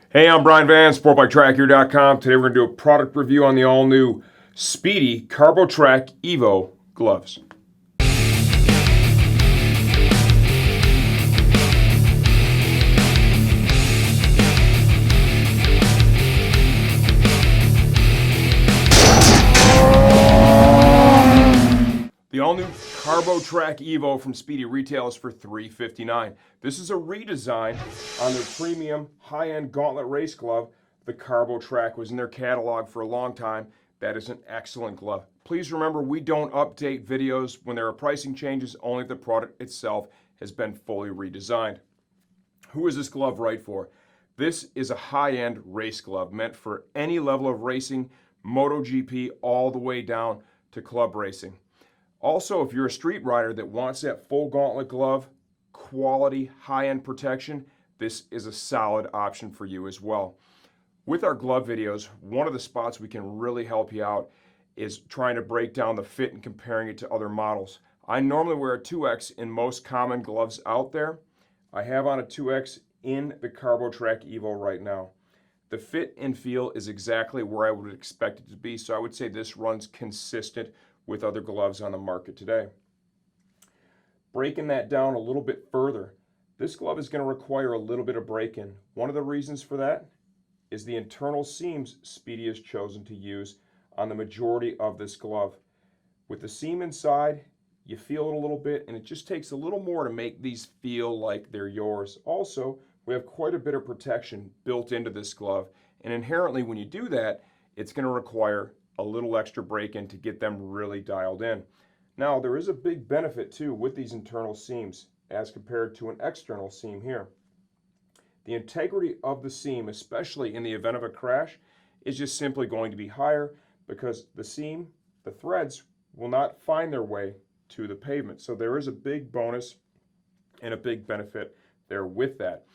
Hey, I'm Brian Van, SportbikeTrackGear.com. Today we're going to do a product review on the all-new Spidi Carbo Track EVO gloves. The all-new Carbo Track EVO from Spidi retails for $359. This is a redesign on their premium high-end gauntlet race glove. The Carbo Track was in their catalog for a long time. That is an excellent glove. Please remember, we don't update videos when there are pricing changes, only if the product itself has been fully redesigned. Who is this glove right for? This is a high-end race glove meant for any level of racing, MotoGP, all the way down to club racing. Also, if you're a street rider that wants that full gauntlet glove, quality, high-end protection, this is a solid option for you as well. With our glove videos, one of the spots we can really help you out is trying to break down the fit and comparing it to other models. I normally wear a 2X in most common gloves out there. I have on a 2X in the Carbo Track EVO right now. The fit and feel is exactly where I would expect it to be, so I would say this runs consistent with other gloves on the market today. Breaking that down a little bit further, this glove is going to require a little bit of break-in. One of the reasons for that is the internal seams Spidi has chosen to use on the majority of this glove. With the seam inside, you feel it a little bit, and it just takes a little more to make these feel like they're yours. Also, we have quite a bit of protection built into this glove, and inherently when you do that, it's going to require a little extra break-in to get them really dialed in. Now, there is a big benefit too with these internal seams as compared to an external seam here. The integrity of the seam, especially in the event of a crash, is just simply going to be higher because the seam, the threads, will not find their way to the pavement. So there is a big bonus and a big benefit there with that.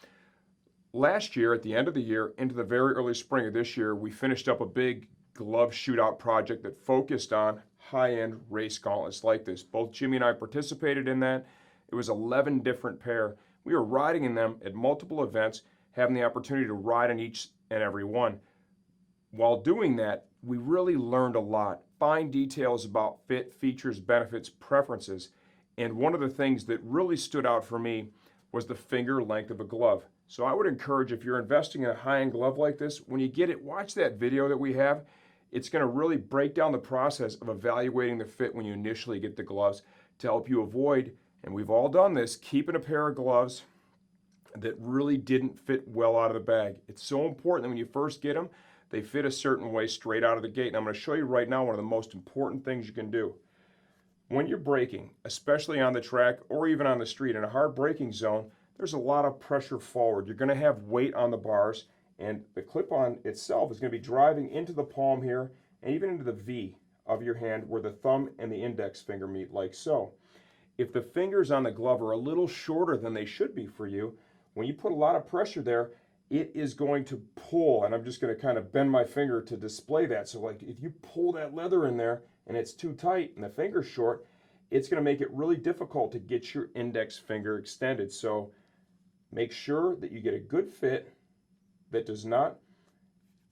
Last year, at the end of the year, into the very early spring of this year, we finished up a big glove shootout project that focused on high-end race gauntlets like this. Both Jimmy and I participated in that. It was 11 different pair. We were riding in them at multiple events, having the opportunity to ride in each and every one. While doing that, we really learned a lot. Fine details about fit, features, benefits, preferences. And one of the things that really stood out for me was the finger length of a glove. So I would encourage, if you're investing in a high-end glove like this, when you get it, watch that video that we have. It's going to really break down the process of evaluating the fit when you initially get the gloves to help you avoid, and we've all done this, keeping a pair of gloves that really didn't fit well out of the bag. It's so important that when you first get them, they fit a certain way straight out of the gate. And I'm going to show you right now one of the most important things you can do. When you're braking, especially on the track or even on the street in a hard braking zone, there's a lot of pressure forward. You're going to have weight on the bars, and the clip-on itself is going to be driving into the palm here and even into the V of your hand where the thumb and the index finger meet, like so. If the fingers on the glove are a little shorter than they should be for you, when you put a lot of pressure there, it is going to pull, and I'm just going to kind of bend my finger to display that. So like if you pull that leather in there and it's too tight and the finger's short, it's going to make it really difficult to get your index finger extended. So make sure that you get a good fit that does not,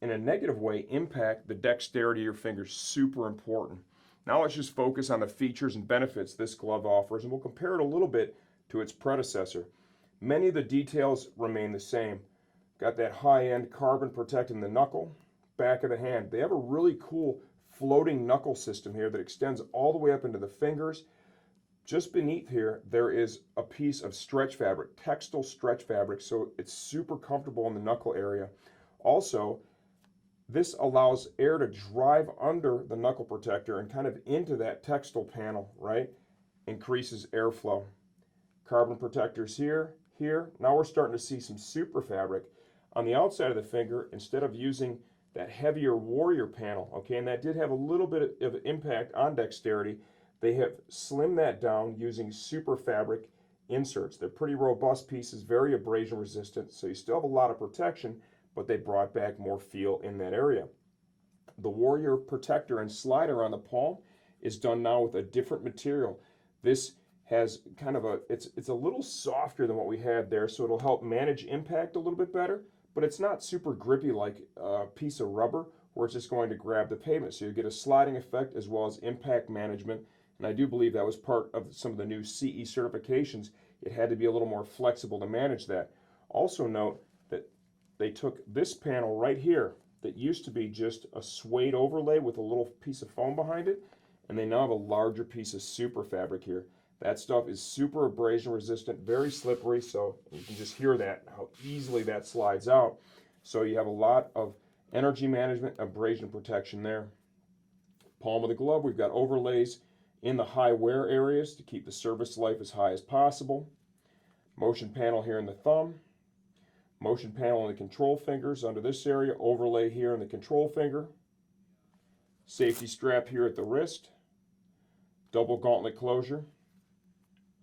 in a negative way, impact the dexterity of your fingers. Super important. Now let's just focus on the features and benefits this glove offers, and we'll compare it a little bit to its predecessor. Many of the details remain the same. Got that high-end carbon protecting the knuckle, back of the hand. They have a really cool floating knuckle system here that extends all the way up into the fingers. Just beneath here, there is a piece of stretch fabric, textile stretch fabric, so it's super comfortable in the knuckle area. Also, this allows air to drive under the knuckle protector and kind of into that textile panel, right? Increases airflow. Carbon protectors here, here. Now we're starting to see some Superfabric on the outside of the finger instead of using that heavier Warrior panel, okay? And that did have a little bit of impact on dexterity. They have slimmed that down using Superfabric inserts. They're pretty robust pieces, very abrasion resistant, so you still have a lot of protection, but they brought back more feel in that area. The Warrior protector and slider on the palm is done now with a different material. This has kind of a, it's a little softer than what we had there, so it'll help manage impact a little bit better, but it's not super grippy like a piece of rubber where it's just going to grab the pavement. So you get a sliding effect as well as impact management. And I do believe that was part of some of the new CE certifications. It had to be a little more flexible to manage that. Also note that they took this panel right here that used to be just a suede overlay with a little piece of foam behind it, and they now have a larger piece of Superfabric here. That stuff is super abrasion resistant, very slippery, so you can just hear that, how easily that slides out. So you have a lot of energy management, abrasion protection there. Palm of the glove, we've got overlays in the high wear areas to keep the service life as high as possible. Motion panel here in the thumb. Motion panel in the control fingers under this area, overlay here in the control finger. Safety strap here at the wrist. Double gauntlet closure.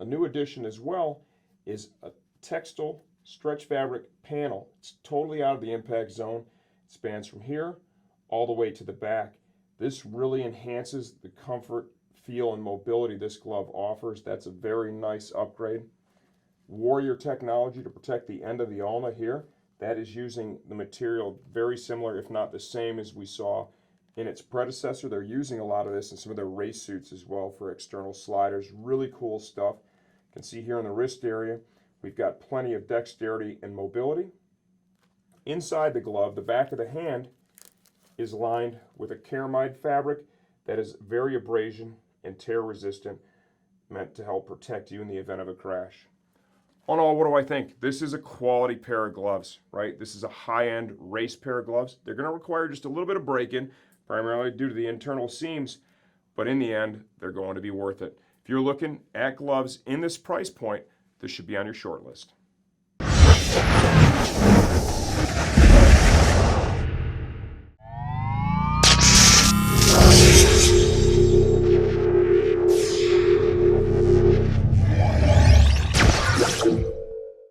A new addition as well is a textile stretch fabric panel. It's totally out of the impact zone. It spans from here all the way to the back. This really enhances the comfort, feel, and mobility this glove offers. That's a very nice upgrade. Warrior technology to protect the end of the ulna here. That is using the material very similar, if not the same, as we saw in its predecessor. They're using a lot of this in some of their race suits as well for external sliders. Really cool stuff. You can see here in the wrist area, we've got plenty of dexterity and mobility. Inside the glove, the back of the hand is lined with a Keramide fabric that is very abrasion and tear resistant, meant to help protect you in the event of a crash. All in all, what do I think? This is a quality pair of gloves, right? This is a high-end race pair of gloves. They're going to require just a little bit of break-in, primarily due to the internal seams, but in the end, they're going to be worth it. If you're looking at gloves in this price point, this should be on your short list.